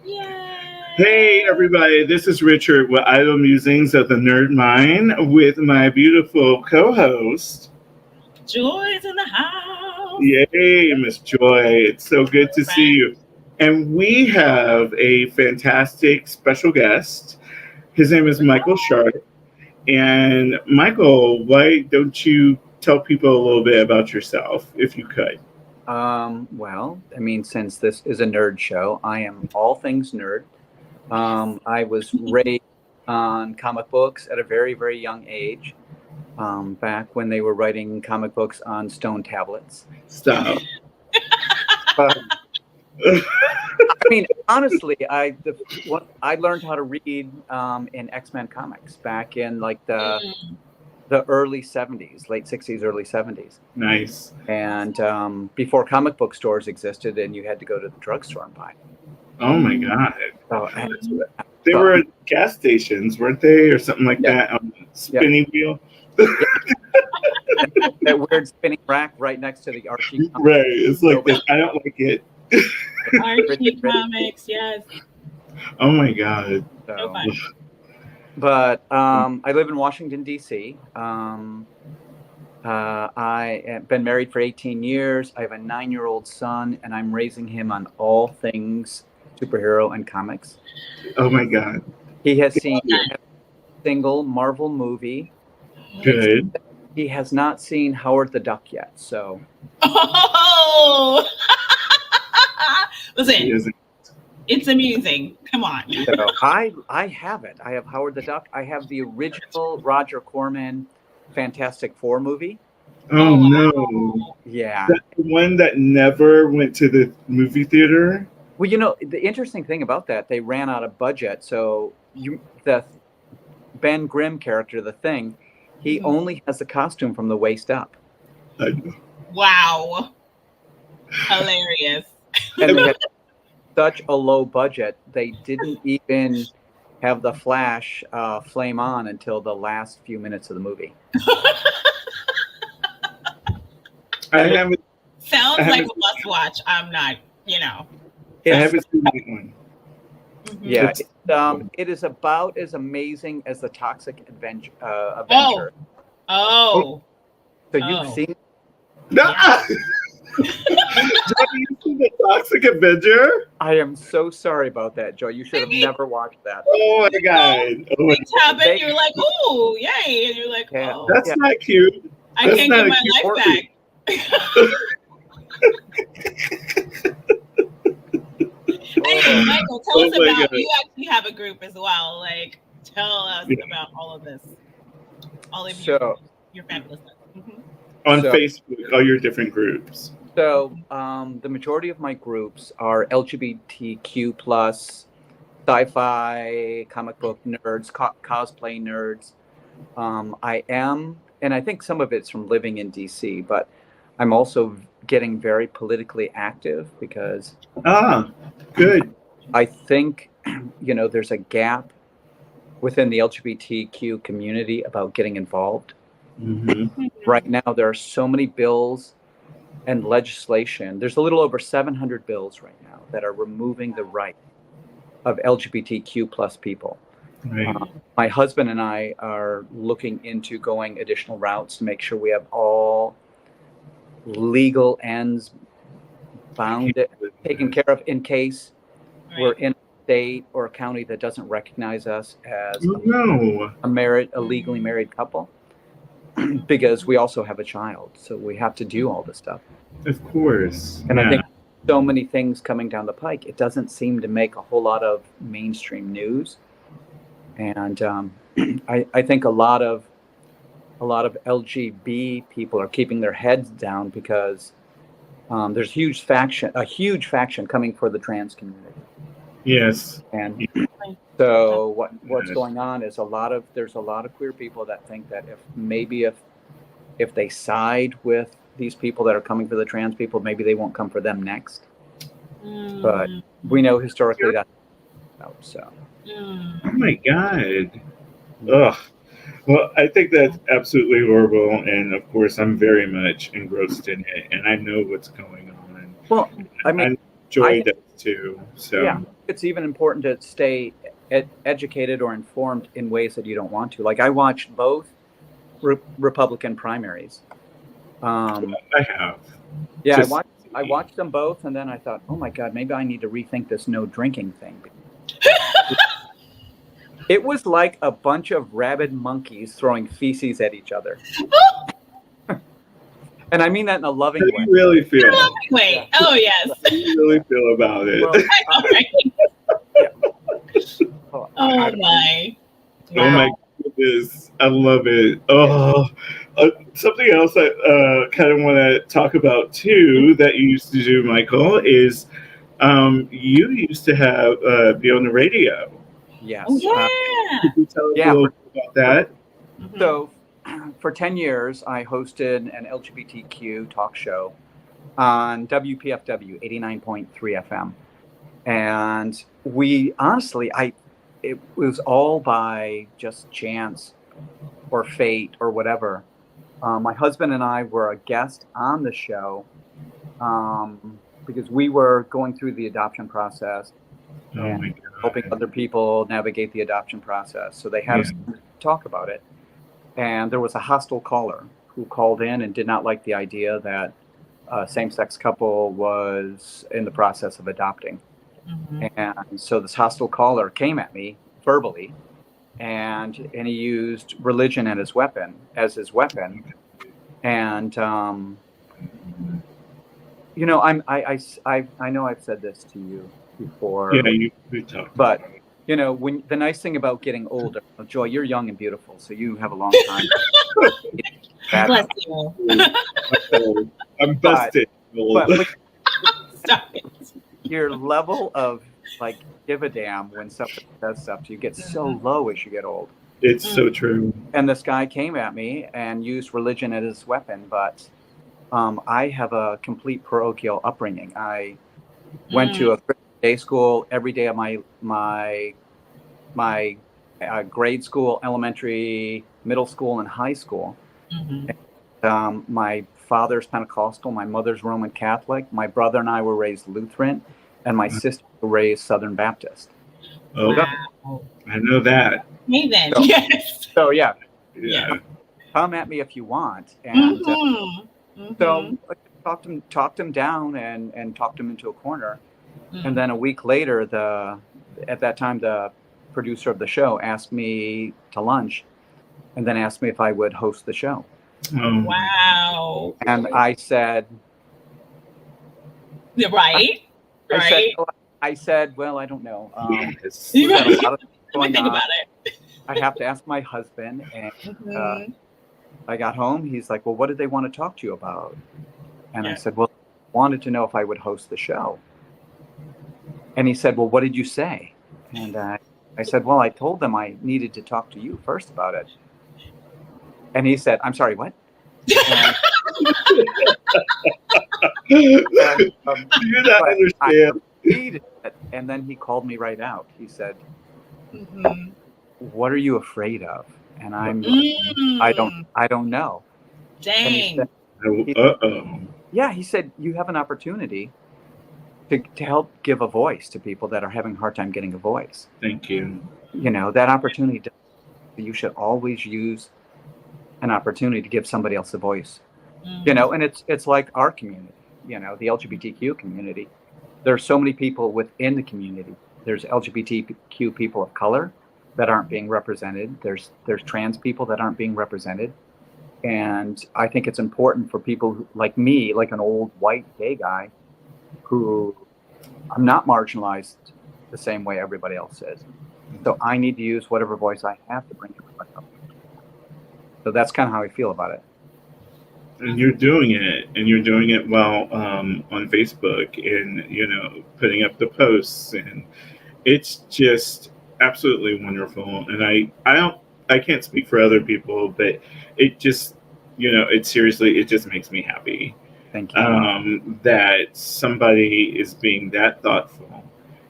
Yay! Hey, everybody, this is Richard with Idle Musings of the Nerd Mind with my beautiful co host. Joy's in the house. Yay, Miss Joy. It's so good to see Right. you. And we have a fantastic special guest. His name is Michael Sharpe. And Michael, why don't you tell people a little bit about yourself, if you could? Since this is a nerd show, I am all things nerd. I was raised on comic books at a very, very young age, back when they were writing comic books on stone tablets. Stop. But, honestly, I learned how to read in X-Men comics back in like the early 70s, late 60s, early 70s. Nice. And before comic book stores existed and you had to go to the drugstore and buy. Oh my God. So, They were at gas stations, weren't they? Or something like that on the spinning wheel. That weird spinning rack right next to the Archie. Right. It's like this. I don't like it. Archie comics, yes. Oh my God. So fun. But I live in Washington, D.C. I have been married for 18 years. I have a 9-year-old son, and I'm raising him on all things superhero and comics. Oh my God. He has seen every single Marvel movie. Good. He has not seen Howard the Duck yet. So. Oh! Listen, it's amusing. Come on. So I have it. I have Howard the Duck. I have the original Roger Corman Fantastic Four movie. Oh no. Yeah. That's the one that never went to the movie theater. Well, the interesting thing about that, they ran out of budget. So the Ben Grimm character, the Thing, he only has the costume from the waist up. Wow. Hilarious. And they had such a low budget, they didn't even have the Flash flame on until the last few minutes of the movie. Sounds like a must watch. I'm not, I haven't seen that one. Yeah, it is about as amazing as the Toxic Avenger. Oh. So you've seen? No. Have you seen the Toxic Avenger? I am so sorry about that, Joe. You should have never watched that. Oh my God! Oh things happen. You're like, "Ooh, yay!" And you're like, "Oh, that's not cute." I can't get my life back." Anyway, Michael, tell us about. You actually have a group as well. Like, tell us about all of this. All of your fabulous stuff. On Facebook, all your different groups. So the majority of my groups are LGBTQ plus, sci-fi, comic book nerds, cosplay nerds. I am, and I think some of it's from living in DC, but I'm also getting very politically active because good. I think there's a gap within the LGBTQ community about getting involved. Mm-hmm. Right now, there are so many bills and legislation. There's a little over 700 bills right now that are removing the right of LGBTQ plus people. Right. My husband and I are looking into going additional routes to make sure we have all legal ends taken care of in case we're in a state or a county that doesn't recognize us as a legally married couple. Because we also have a child, so we have to do all this stuff. Of course. And I think so many things coming down the pike, it doesn't seem to make a whole lot of mainstream news. And I think a lot of LGB people are keeping their heads down because there's a huge faction coming for the trans community. Yes. And so what's going on is there's a lot of queer people that think that if they side with these people that are coming for the trans people, maybe they won't come for them next. But we know historically that's out. So. Oh my God. Ugh. Well, I think that's absolutely horrible, and of course, I'm very much engrossed in it, and I know what's going on. Well, I enjoy that too. So yeah, it's even important to stay educated or informed in ways that you don't want to. Like I watched both Republican primaries. I have. Yeah, Just I watched them both, and then I thought, oh my God, maybe I need to rethink this no drinking thing. It was like a bunch of rabid monkeys throwing feces at each other. And I mean that in a loving how do way. you really feel? Wait. Yeah. Oh yes. How do you really feel about it? Well, yeah. Oh, Oh my. Oh Wow. my goodness, I love it. Oh, something else I kind of want to talk about too that you used to do, Michael, is you used to have be on the radio. yes. Oh, yeah. Could you tell us a Yeah. little bit about that? Mhm. So for 10 years, I hosted an LGBTQ talk show on WPFW 89.3 FM. And we honestly, it was all by just chance or fate or whatever. My husband and I were a guest on the show because we were going through the adoption process Oh and my helping god! other people navigate the adoption process. So they had us talk about it. And there was a hostile caller who called in and did not like the idea that a same-sex couple was in the process of adopting. Mhm. And so this hostile caller came at me verbally, and he used religion as his weapon. And you know, I know I've said this to you before, Yeah, you talked. but you know, when the nice thing about getting older, Joy, you're young and beautiful, so you have a long time. Bless you. I'm busted. But Stop it. your level of like give a damn when somebody says stuff to you gets so low as you get old. It's so true. And this guy came at me and used religion as his weapon, but I have a complete parochial upbringing. I went to a Christian day school every day of my grade school, elementary, middle school, and high school. Mhm. My father's Pentecostal, my mother's Roman Catholic. My brother and I were raised Lutheran, and my sister was raised Southern Baptist. Oh, Wow. I know that. Hey then. So- Yes. So yeah, Yeah. come at me if you want. And Mhm. so I talked him down and talked him into a corner. Mhm. And then a week later, at that time, the producer of the show asked me to lunch, and then asked me if I would host the show. Oh, Wow. And I said, Yeah, right. Right. I said, well, I don't know. yes. We've got a lot of things Let me going think on. about it. I have to ask my husband. And Mhm. I got home. He's like, well, what did they want to talk to you about? And I Yeah. said, well, I wanted to know if I would host the show. And he said, well, what did you say? And I said, well, I told them I needed to talk to you first about it. And he said, I'm sorry, what? And, You not understand. and then he called me right out. He said, Mhm. what are you afraid of? And I don't know. And he Dang. said, yeah, he said, you have an opportunity to help give a voice to people that are having a hard time getting a voice. Thank you. You know, that opportunity, you should always use an opportunity to give somebody else a voice. You know, and it's like our community, you know, the LGBTQ community. There's so many people within the community. There's LGBTQ people of color that aren't being represented. There's trans people that aren't being represented. And I think it's important for people like me, like an old white gay guy, who I'm not marginalized the same way everybody else is. So I need to use whatever voice I have to bring everybody up. So that's kind of how I feel about it. And you're doing it well on Facebook, and you know, putting up the posts, and it's just absolutely wonderful. And I can't speak for other people, but it just, you know, it just makes me happy. Thank you. That somebody is being that thoughtful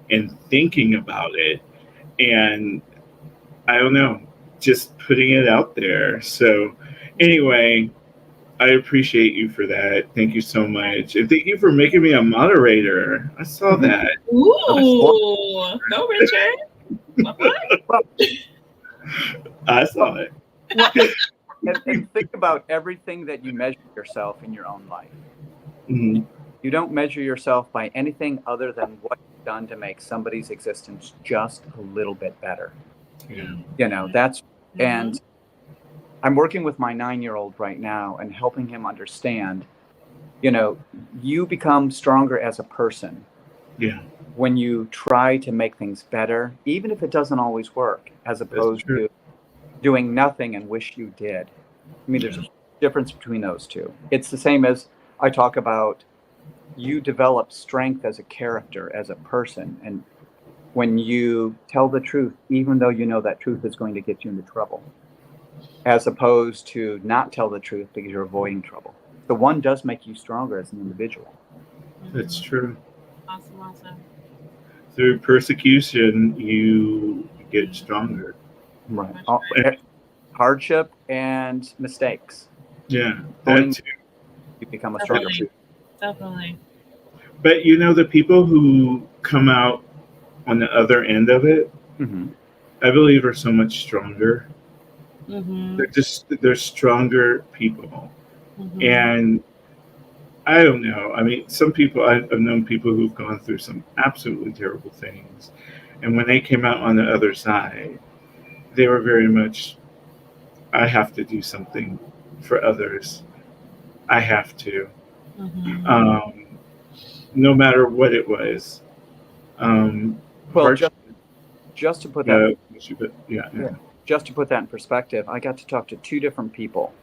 and thinking about it, and I don't know, just putting it out there. So anyway, I appreciate you for that. Thank you so much. And thank you for making me a moderator. I saw that. Ooh, go Richard. What? I saw it. Well, and think about everything that you measure yourself in your own life. Mhm. You don't measure yourself by anything other than what you've done to make somebody's existence just a little bit better. Yeah. You know, and I'm working with my 9-year-old right now and helping him understand, you become stronger as a person Yeah. when you try to make things better, even if it doesn't always work, as opposed to doing nothing and wish you did. I mean, there's a difference between those two. It's the same as I talk about you develop strength as a character, as a person. And when you tell the truth, even though you know that truth is going to get you into trouble, as opposed to not tell the truth because you're avoiding trouble. The one does make you stronger as an individual. That's true. Awesome. Through persecution, you get stronger. Right. Hardship and mistakes. Yeah, that too. You become a stronger person. Definitely. But the people who come out on the other end of it, I believe, are so much stronger. They're stronger people. And I don't know. I mean, some people, I've known people who've gone through some absolutely terrible things. And when they came out on the other side, they were very much, I have to do something for others. I have to. No matter what it was. Well, just to put that, just to put that in perspective, I got to talk to two different people.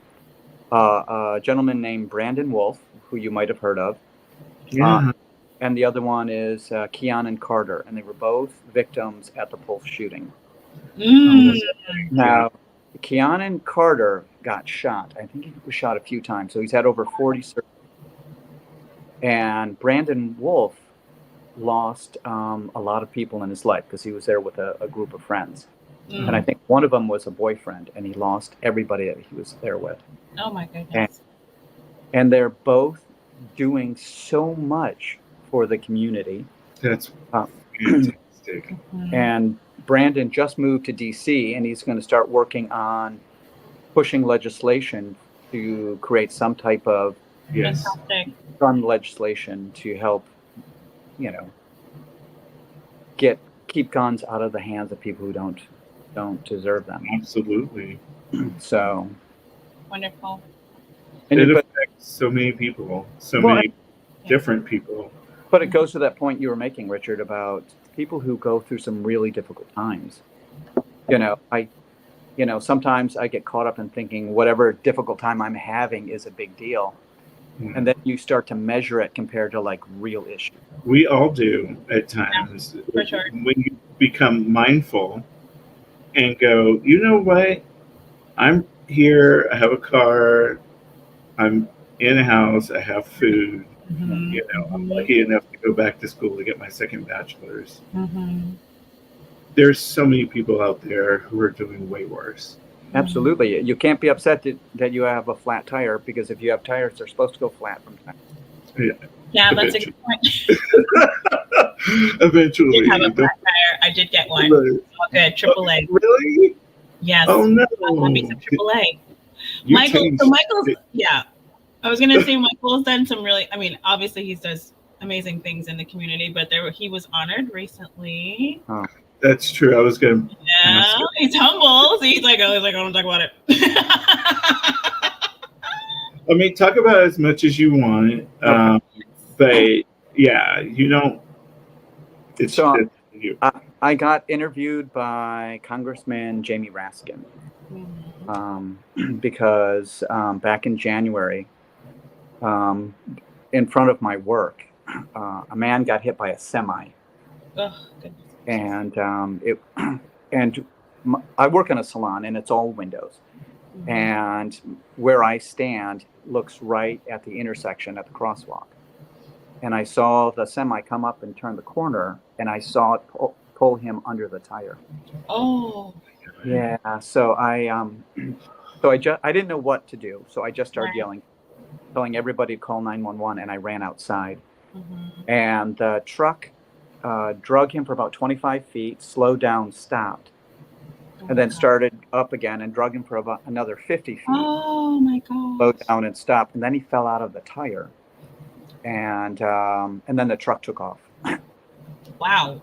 A gentleman named Brandon Wolf, who you might have heard of, and the other one is Keanan Carter, and they were both victims at the Pulse shooting. Now, Keanan Carter got shot. I think he was shot a few times, so he's had over 40 surgeries. And Brandon Wolf lost a lot of people in his life because he was there with a group of friends. And I think one of them was a boyfriend, and he lost everybody that he was there with. Oh my goodness. And they're both doing so much for the community. That's fantastic. And Brandon just moved to DC, and he's going to start working on pushing legislation to create some type of gun legislation to help, keep guns out of the hands of people who don't deserve them. Absolutely. So wonderful. And it affects so many people, many different people. But it goes to that point you were making, Richard, about people who go through some really difficult times. Sometimes I get caught up in thinking whatever difficult time I'm having is a big deal. And then you start to measure it compared to like real issues. We all do at times. For sure. When you become mindful and go, you know what? I'm here, I have a car, I'm in a house, I have food. I'm lucky enough to go back to school to get my second bachelor's. There's so many people out there who are doing way worse. Absolutely. You can't be upset that you have a flat tire, because if you have tires, they're supposed to go flat from time. Yeah, that's a good point. Eventually. I did have a flat tire. I did get one. Right. All good. AAA. Really? Yes. Oh no. I'll be some AAA. Michael's, I was gonna say Michael's done some really, obviously he does amazing things in the community, but he was honored recently. Oh. That's true. I was gonna ask you. He's humble. So he's like, I don't talk about it. Talk about as much as you want. But yeah, you don't. It's you. I got interviewed by Congressman Jamie Raskin because back in January, in front of my work, a man got hit by a semi. Oh, goodness. And I work in a salon, and it's all windows. And where I stand looks right at the intersection at the crosswalk. And I saw the semi come up and turn the corner, and I saw it pull him under the tire. Oh. Yeah. So I didn't know what to do. So I just started yelling telling everybody to call 911, and I ran outside. Mm-hmm. And the truck drug him for about 25 feet, slowed down, stopped, and then started up again and drug him for about another 50 feet. Oh my God! Slowed down and stopped, and then he fell out of the tire, and then the truck took off. Wow!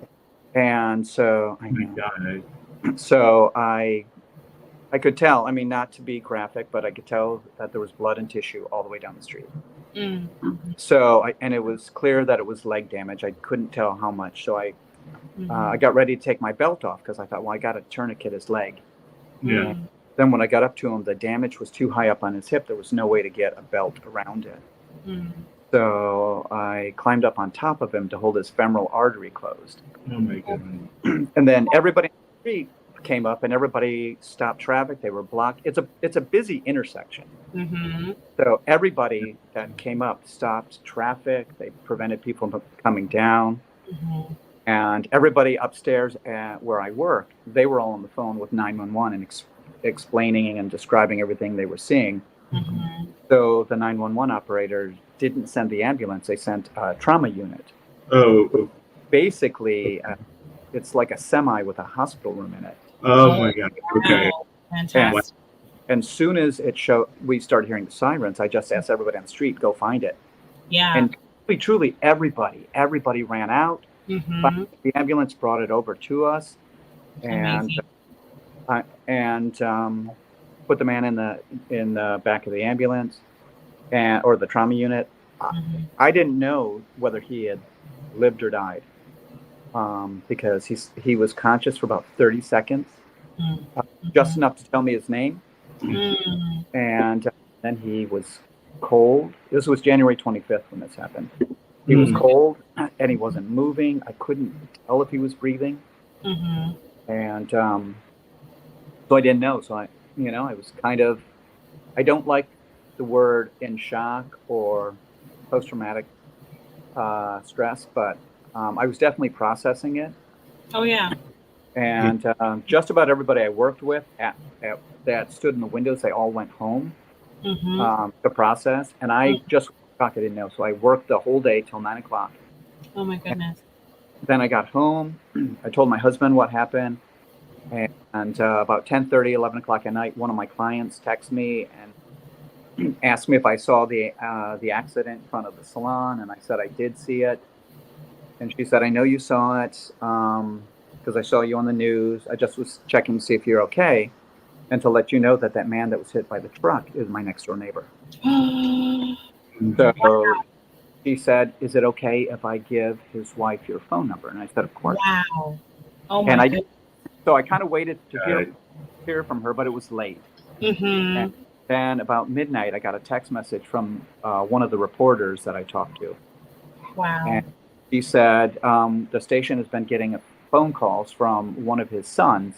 And so Oh my God. So I could tell. I mean, not to be graphic, but I could tell that there was blood and tissue all the way down the street. Mm-hmm. So and it was clear that it was leg damage. I couldn't tell how much. So I got ready to take my belt off because I thought, well, I got to tourniquet his leg. Yeah. Mm-hmm. Then when I got up to him, the damage was too high up on his hip. There was no way to get a belt around it. Mm-hmm. So I climbed up on top of him to hold his femoral artery closed. Oh my God. And then everybody on the street came up and everybody stopped traffic. They were blocked. It's a busy intersection. Mm-hmm. So everybody that came up stopped traffic. They prevented people from coming down. Mm-hmm. And everybody upstairs at where I work, they were all on the phone with 911 and explaining and describing everything they were seeing. Mm-hmm. So the 911 operators didn't send the ambulance. They sent a trauma unit. Oh. Basically, it's like a semi with a hospital room in it. Oh my God. Okay. Wow. Fantastic. And soon as we started hearing the sirens, I just asked everybody on the street, go find it. Yeah. And truly everybody ran out. Mm-hmm. The ambulance brought it over to us, and put the man in the back of the ambulance, or the trauma unit. Mm-hmm. I didn't know whether he had lived or died, because he was conscious for about 30 seconds, just enough to tell me his name, and then he was cold. This was January 25th when this happened. He was cold and he wasn't moving. I couldn't tell if he was breathing, and so I didn't know. So I was kind of. I don't like the word in shock or post-traumatic stress, but I was definitely processing it. Oh yeah. And just about everybody I worked with that stood in the windows, they all went home to process. And I I didn't know. So I worked the whole day till 9 o'clock. Oh my goodness. Then I got home. I told my husband what happened. And about 10:30, 11 o'clock at night, one of my clients texted me and asked me if I saw the accident in front of the salon. And I said I did see it. And she said, I know you saw it because I saw you on the news. I just was checking to see if you're okay. And to let you know that man that was hit by the truck is my next door neighbor. So she said, is it okay if I give his wife your phone number? And I said, of course. Wow. Oh my goodness. So I kind of waited to hear from her, but it was late. And then about midnight, I got a text message from one of the reporters that I talked to. Wow. And she said, the station has been getting phone calls from one of his sons.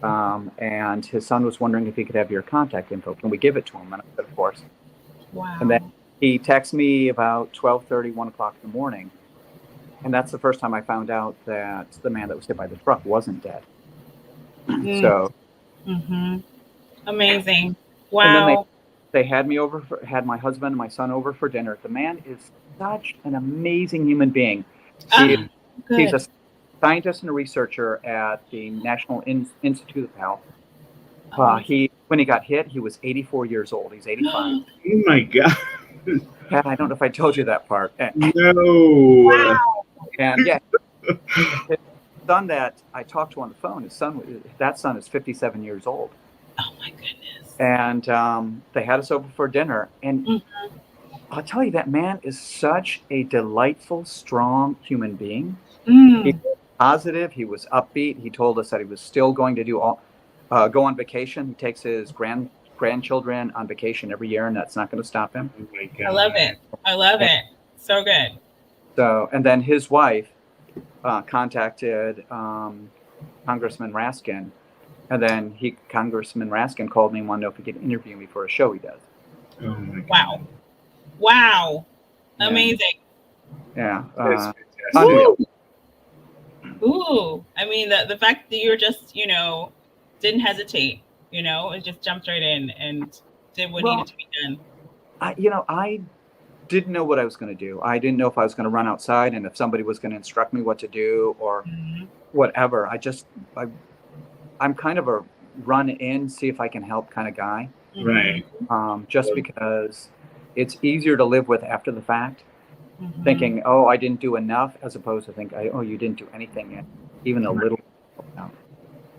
And his son was wondering if he could have your contact info. Can we give it to him? And I said, of course. Wow. And then he texted me about 12:30, 1 o'clock in the morning. And that's the first time I found out that the man that was hit by the truck wasn't dead. So. Amazing. Wow. And then they had me over, had my husband and my son over for dinner. The man is such an amazing human being. He's a scientist and a researcher at the National Institute of Health. When he got hit, he was 84 years old. He's 85. Oh my God. Yeah, I don't know if I told you that part. No. Wow. And yeah, his son that I talked to on the phone, that son is 57 years old. Oh my goodness. And they had us over for dinner. And I'll tell you, that man is such a delightful, strong human being. He was positive. He was upbeat. He told us that he was still going to go on vacation. He takes his grandchildren on vacation every year, and that's not going to stop him. Oh my God. I love it. So good. So, and then his wife contacted Congressman Raskin, and then Congressman Raskin called me and wanted to know if he could interview me for a show he does. Oh my God. Wow. Amazing. Yeah. That's Unreal. Ooh. I mean, the fact that you were just, didn't hesitate, it just jumped right in and did what needed to be done. I didn't know what I was going to do. I didn't know if I was going to run outside and if somebody was going to instruct me what to do or whatever. I'm kind of a run in, see if I can help kind of guy. Right. Just because it's easier to live with after the fact, thinking, oh, I didn't do enough, as opposed to think, oh, you didn't do anything, even a little.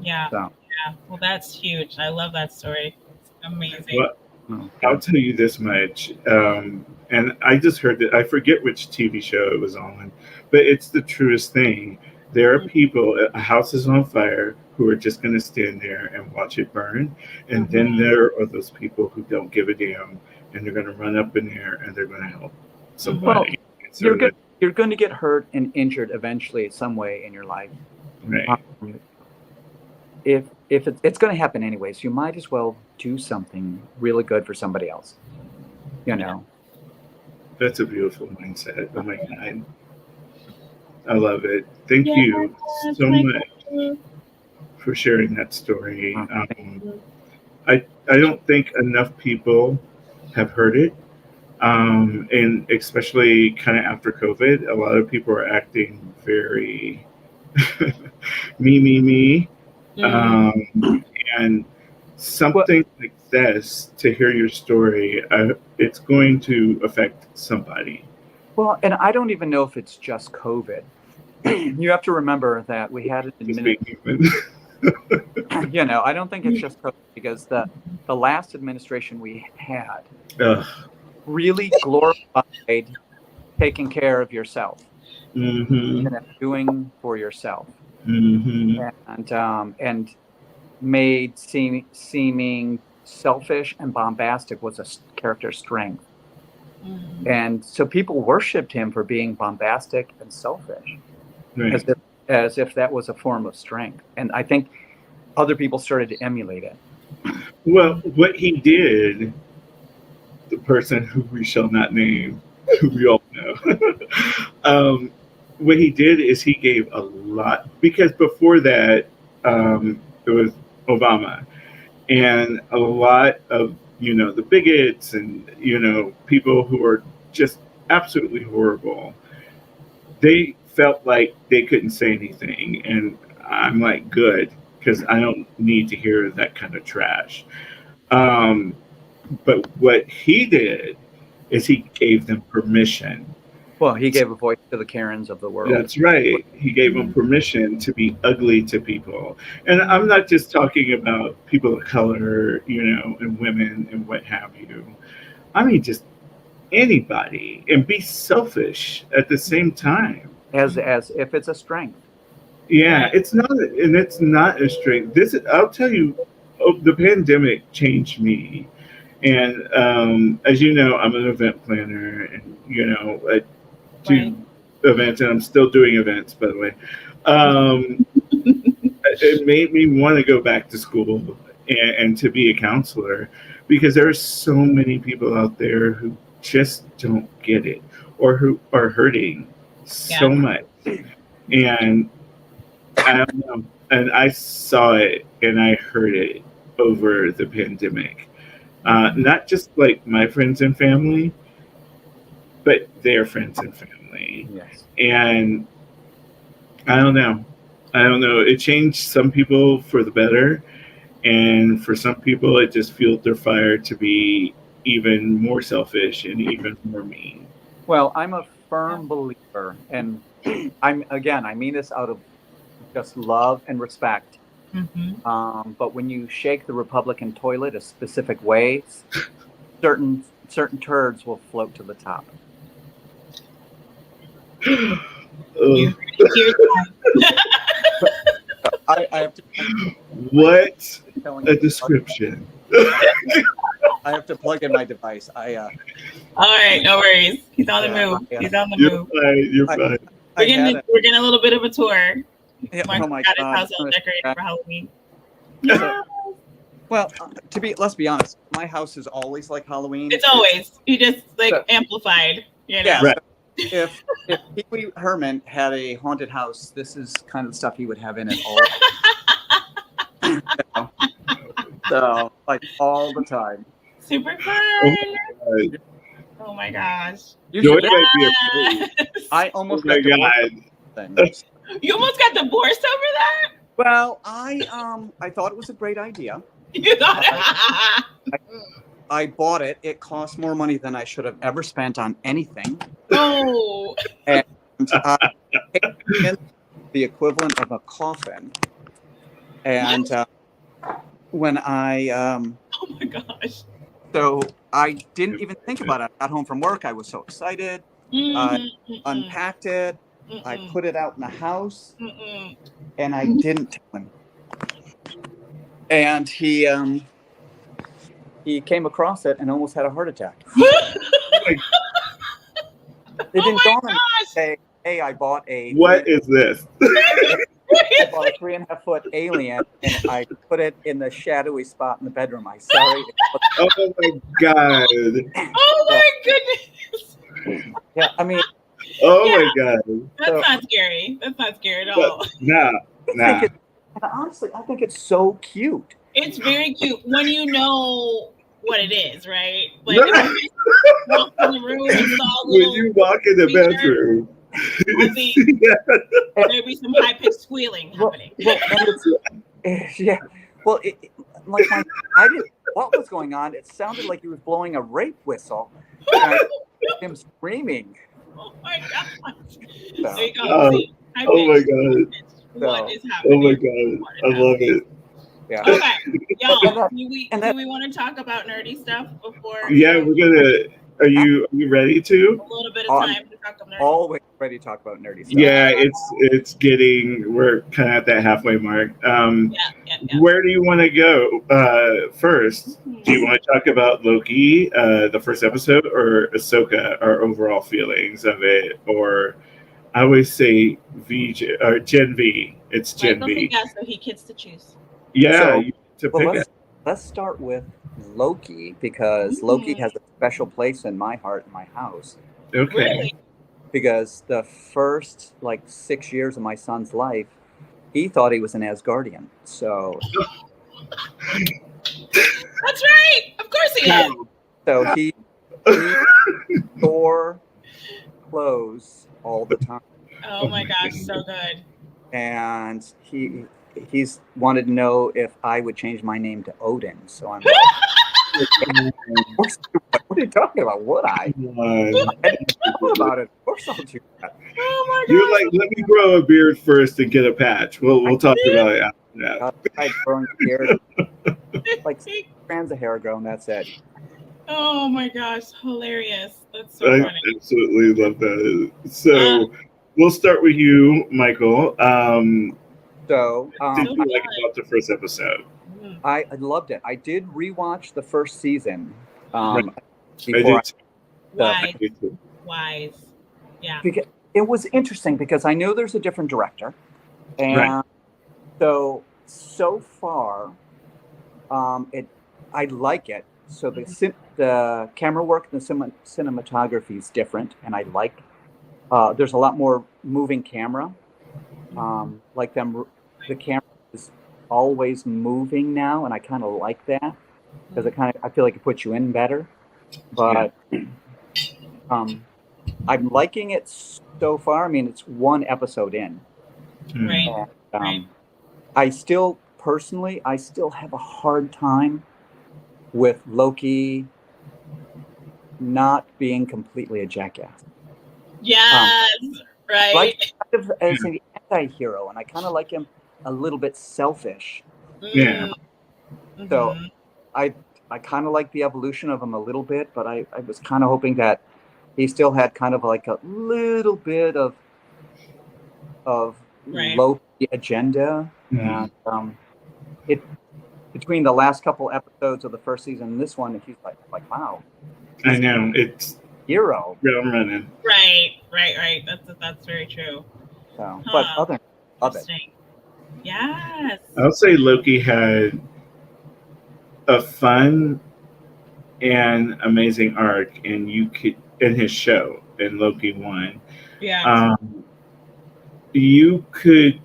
Yeah. So. Yeah. Well, that's huge. I love that story. It's amazing. Well, I'll tell you this much, and I just heard that, I forget which TV show it was on, but it's the truest thing. There are people, a house is on fire, who are just going to stand there and watch it burn. And then there are those people who don't give a damn, and they're going to run up in there and they're going to help somebody. Well, you're going to get hurt and injured eventually some way in your life. Right. If it's going to happen anyways, you might as well do something really good for somebody else. That's a beautiful mindset. Oh my God. I love it. Thank you so much for sharing that story. I don't think enough people have heard it. And especially kind of after COVID, a lot of people are acting very me. And something like this, to hear your story, it's going to affect somebody. Well, and I don't even know if it's just COVID. You have to remember that we had an administration. I don't think it's just COVID, because the last administration we had really glorified taking care of yourself and doing for yourself, and made seeming selfish and bombastic was a character strength. And so people worshipped him for being bombastic and selfish, as if that was a form of strength. And I think other people started to emulate it. Well, what he did, the person who we shall not name, who we all know, what he did is he gave a lot, because before that, it was Obama, and a lot of the bigots and people who are just absolutely horrible, they felt like they couldn't say anything, and I'm like, good, because I don't need to hear that kind of trash. But what he did is he gave them permission. Well, he gave a voice to the Karens of the world. That's right. He gave them permission to be ugly to people. And I'm not just talking about people of color, and women and what have you. I mean, just anybody, and be selfish at the same time. As if it's a strength. Yeah, it's not a strength. I'll tell you, the pandemic changed me. And as you know, I'm an event planner, and I do events, and I'm still doing events, by the way. It made me want to go back to school and to be a counselor, because there are so many people out there who just don't get it, or who are hurting so much. And I don't know. And I saw it and I heard it over the pandemic. Not just like my friends and family, but their friends and family. Yes. And I don't know. It changed some people for the better. And for some people, it just fueled their fire to be even more selfish and even more mean. Well, I'm a firm believer, and I mean this out of just love and respect. But when you shake the Republican toilet a specific way, certain turds will float to the top. I have to. What a description! I have to plug in my device. All right, no worries. He's on the move. He's on the move. You're fine. We're getting a little bit of a tour. Yeah, Mark got his house all decorated for Halloween. Yeah. Well, let's be honest. My house is always like Halloween. It's always. You just amplified. Yeah. Right. If Pee Wee Herman had a haunted house, this is kind of the stuff he would have in it all. So, like all the time. Super fun. Oh my gosh. You Joy should bet. might be afraid. Yes. I Oh almost my got God. divorced. You almost got divorced over that? Well, I thought it was a great idea. You thought I bought it. It cost more money than I should have ever spent on anything, Oh. and I paid in the equivalent of a coffin. And when I Oh my gosh. so I didn't even think about it. I got home from work. I was so excited. I unpacked it. I put it out in the house, and I didn't tell him. And he came across it and almost had a heart attack. It didn't dawn on me to say, "Hey, I bought a What is this? I bought a 3.5 foot alien, and I put it in the shadowy spot in the bedroom. I'm sorry." Oh my God. Oh my goodness. Yeah, I mean, Oh Yeah. my God. That's not scary. That's not scary at all. Nah. honestly, I think it's so cute. It's very cute when you know what it is, right? Like No. if you walk in the room and saw a When little you walk in the creature, bedroom, maybe some high pitched squealing happening. Yeah. Well, I didn't. What was going on? It sounded like he was blowing a rape whistle. And I heard him screaming. Oh my gosh. So, There you go. Oh, See, high oh my pitch. God. What is Oh happening? my God. I love it. yeah. Okay, y'all. Do that- we want to talk about nerdy stuff before? Yeah, we're gonna. Are you ready to? A little bit of time to talk about nerdy. Always ready to talk about nerdy stuff. Yeah, it's getting. We're kind of at that halfway mark. Yeah. Where do you want to go first? Do you want to talk about Loki, the first episode, or Ahsoka, our overall feelings of it, or I always say VJ or Gen V. It's Gen Michael's a V. guest, so he gets to choose. Yeah, So, you to pick it. Let's start with Loki, because Loki has a special place in my heart and my house. Okay. Really? Because the first 6 years of my son's life, he thought he was an Asgardian. So That's right. Of course he is. so he wore clothes all the time, Oh my gosh, so good. and he's wanted to know if I would change my name to Odin. So I'm like, what are you talking about? Would I? I didn't know about it. Of course I'll do that. Oh my gosh. You're like, let me grow a beard first and get a patch. We'll talk about it after that. I growing hair, like 6 strands of hair grown. That's it. Oh my gosh, hilarious. That's so I funny. absolutely love that. So we'll start with you, Michael. So Did you like about the first episode? I loved it. I did rewatch the first season. I Before did. Wise. Yeah. because it was interesting because I know there's a different director, and Right. so far, I like it. So the camera work and the cinematography is different, and I like. There's a lot more moving camera. The camera is always moving now, and I kind of like that because I feel like it puts you in better. But I'm liking it so far. I mean, it's one episode in. Right. And, I still have a hard time with Loki not being completely a jackass. Yes. Right. Like kind of as an anti-hero, and I kind of like him a little bit selfish. Yeah. So I kind of like the evolution of him a little bit, but I was kind of hoping that he still had kind of like a little bit of Loki agenda. And it between the last couple episodes of the first season and this one, he's like wow. I know, it's Hero. ground running. Right. That's very true. So, but other of it. Yes. I'll say Loki had a fun and amazing arc, and in his show in Loki 1. Yeah. You could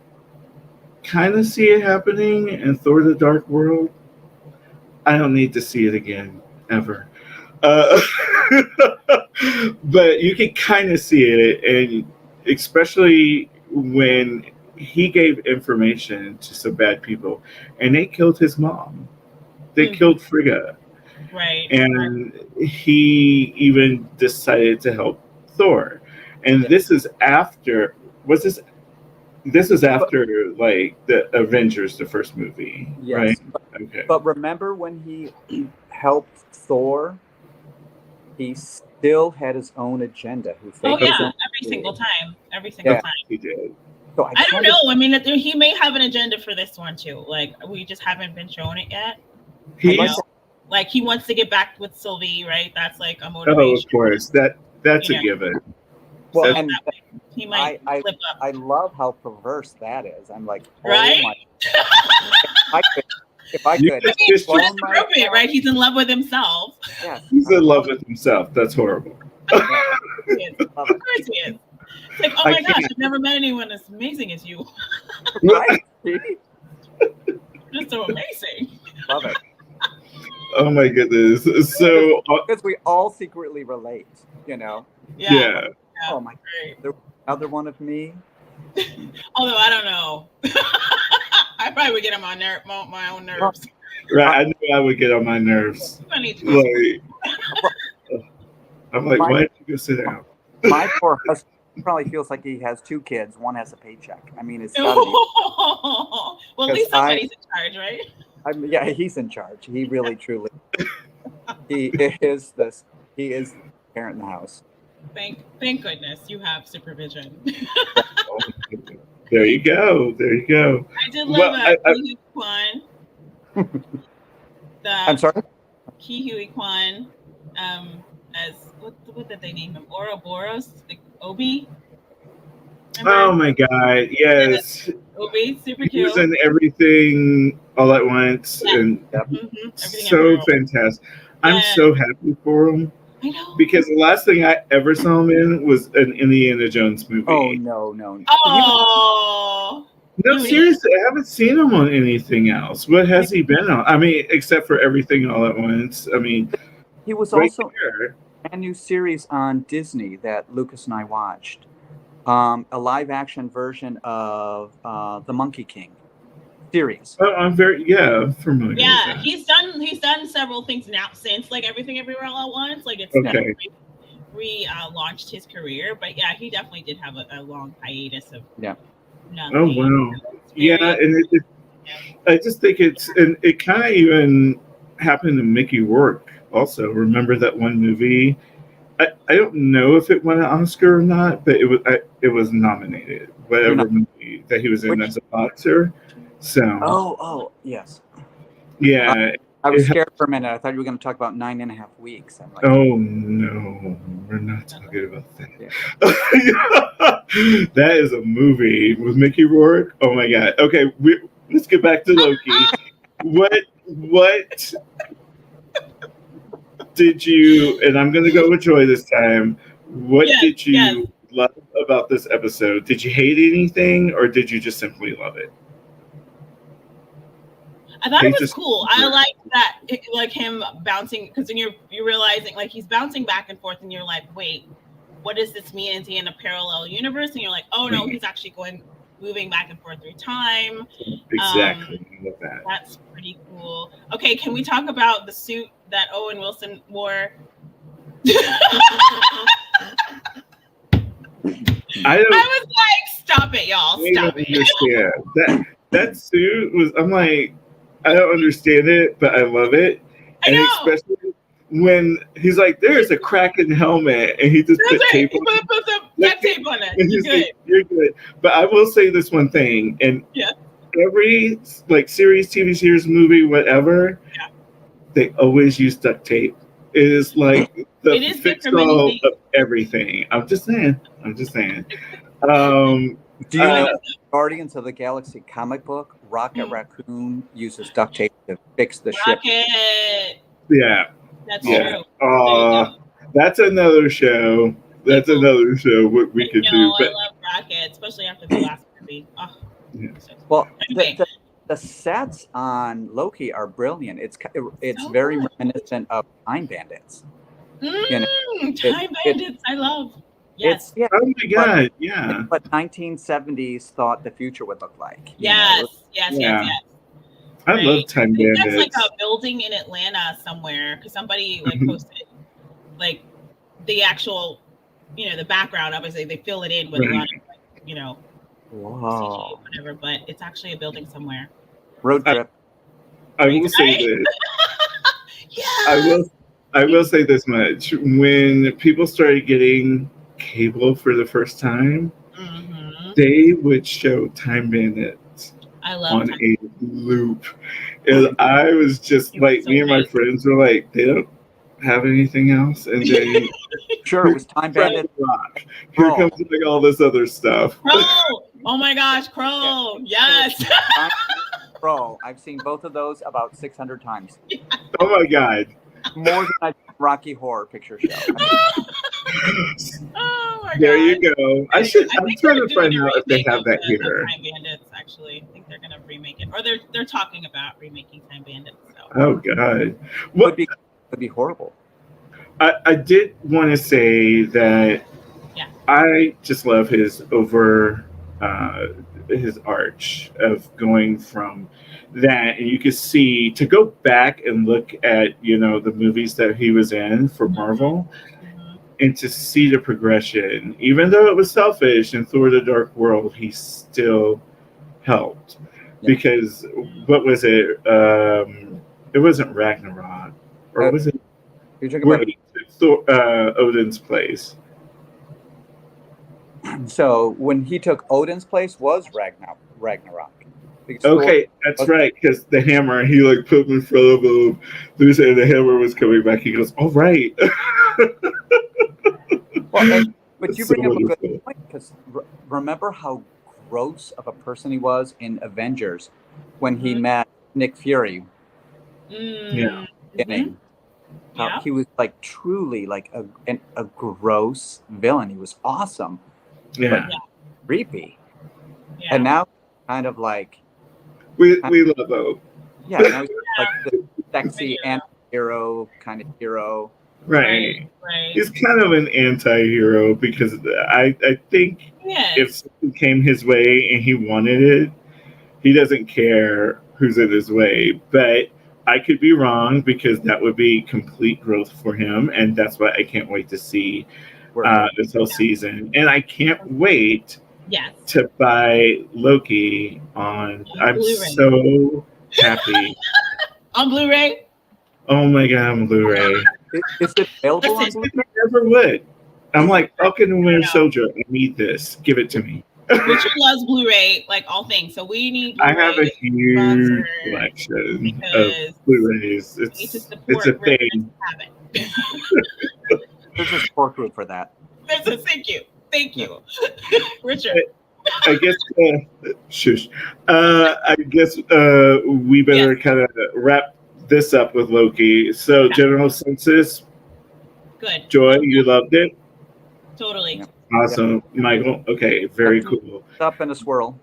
kind of see it happening in Thor: The Dark World. I don't need to see it again ever. But you can kind of see it, and especially when he gave information to some bad people, and they killed his mom. They killed Frigga, Right. and he even decided to help Thor. And this is after. Was this? This is after like the Avengers, the first movie, Yes. right? Okay. But remember when he helped Thor, he still had his own agenda. Every single time. Every single time. He did. So I don't know. I mean, he may have an agenda for this one too. Like we just haven't been shown it yet. Like he wants to get back with Sylvie, right? That's like a motivation. Oh, of course. That's a given. Well, so, and he might flip up. I love how perverse that is. I'm like, right? If I could, it's appropriate, right? He's in love with himself. Yes. He's in love with himself. That's horrible. Of course he is. It's like, oh my gosh, I've never met anyone as amazing as you. Right? Just so amazing. Love it. Oh my goodness. So because we all secretly relate, you know. Yeah. Oh my God. There's another one of me. Although I don't know. I probably would get on my own nerves. Right, I knew I would get on my nerves. Like, I'm like, why don't you go sit down? My poor husband probably feels like he has two kids. One has a paycheck. I mean, it's gotta be. Well, at least somebody's in charge, right? Yeah, he's in charge. He really, truly. He is the parent in the house. Thank goodness you have supervision. There you go. There you go. I did love Ki Kwan. I'm sorry? Ki Kwan. As what did they name him? Ouroboros? Like Obi? Remember? Oh my God! Yes, Obi, super cute. He was in everything all at once, and so fantastic. I'm so happy for him. I know. Because the last thing I ever saw him in was an Indiana Jones movie. Oh no! Oh. No, seriously, I haven't seen him on anything else. What has he been on? I mean, except for Everything All at Once. I mean, he was also a new series on Disney that Lucas and I watched. A live action version of The Monkey King series. Oh, I'm familiar. Yeah, he's done several things now since like Everything Everywhere All at Once. Like it's launched his career, but yeah, he definitely did have a long hiatus of nothing. Oh wow. Yeah, and I just think it kind of even happened to Mickey Rourke also. Remember that one movie? I don't know if it won an Oscar or not, but it was nominated. Whatever movie that he was in as a boxer. So. Oh yes. Yeah. I was scared for a minute. I thought you were going to talk about 9.5 weeks. I'm like, oh no, we're not talking about that. Yeah. That is a movie with Mickey Rourke. Oh my God. Okay, let's get back to Loki. What did you? And I'm going to go with Joy this time. What did you love about this episode? Did you hate anything, or did you just simply love it? I thought it was cool. I like that, like him bouncing, because then you're realizing like he's bouncing back and forth, and you're like, wait, what does this mean? Is he in a parallel universe? And you're like, oh no, he's actually moving back and forth through time. Exactly. I love that. That's pretty cool. Okay, can we talk about the suit that Owen Wilson wore? I was like, stop it, y'all. Stop it. That suit was, I'm like, I don't understand it, but I love it. And especially when he's like, there's a crack in the helmet, and he just put tape on it. Put some duct tape on it. You're good. But I will say this one thing, and every like series, TV series, movie, whatever, they always use duct tape. It is like the fix-all of everything. I'm just saying. Do you know Guardians of the Galaxy comic book? Rocket Raccoon uses duct tape to fix the ship. Yeah. That's true. That's another show. That's another show what we could do. But I love Rocket, especially after the last movie. Oh. Yeah. Well, the sets on Loki are brilliant. It's very reminiscent of Time Bandits. You know, Time Bandits, I love. Yes. It's Oh my god, yeah. It's what 1970s thought the future would look like. Yes. Yeah. Yes. I Right. love Time I think that's Bandits. like a building in Atlanta somewhere because somebody like posted like the actual, the background. Obviously, they fill it in with a lot of like, Wow. CG, whatever. But it's actually a building somewhere. Road trip. I will say this. Yes. I will say this much. When people started getting cable for the first time, they would show Time Bandits I love on Time a loop. And I was just like, so me and my good. friends were like, they don't have anything else. And then Sure, it was Time Bandit. Rock. Here comes like all this other stuff. Crow. Oh my gosh, Crow. Yes. Crow. I've seen both of those about 600 times. Oh my god. More than I Rocky Horror Picture Show. Oh my god. There you go. I'm trying to doing find a out if they remake have of that the here. Time Bandits, actually. I think they're gonna remake it. Or they're talking about remaking Time Bandits. So. Oh god. Would be horrible. I did want to say that I just love his his arch of going from that, and you can see to go back and look at the movies that he was in for Marvel, and to see the progression. Even though it was selfish in Thor: The Dark World, he still helped because what was it? It wasn't Ragnarok, or was it? You're talking about Odin's place. So when he took Odin's place was Ragnarok. Okay, that's right. Because the hammer, he like put him in front of him. And the hammer was coming back. He goes, "All right." But you bring up a good point because remember how gross of a person he was in Avengers when he met Nick Fury. Yeah. How he was like truly like a gross villain. He was awesome. Yeah. Creepy. Yeah. And now kind of like we love him. Yeah, now he's like the sexy anti-hero kind of hero. Right. He's kind of an anti-hero because I think if something came his way and he wanted it, he doesn't care who's in his way. But I could be wrong because that would be complete growth for him, and that's why I can't wait to see this whole season. And I can't wait to buy Loki on. I'm Blu-ray. so happy. On Blu-ray? Oh my god, on Blu-ray. Is it available on Blu-ray? I never would. I'm like, Falcon and Winter Soldier. I need this. Give it to me. Richard loves Blu-ray, like all things. So we need Blu-ray. I have a huge collection of Blu-rays. It's a thing. There's a support group for that. Thank you, Richard. I guess. Shush. I guess we better kind of wrap this up with Loki. So, general census. Good. Joy, you loved it. Totally. Awesome, Michael. Okay, very cool. Up in a swirl.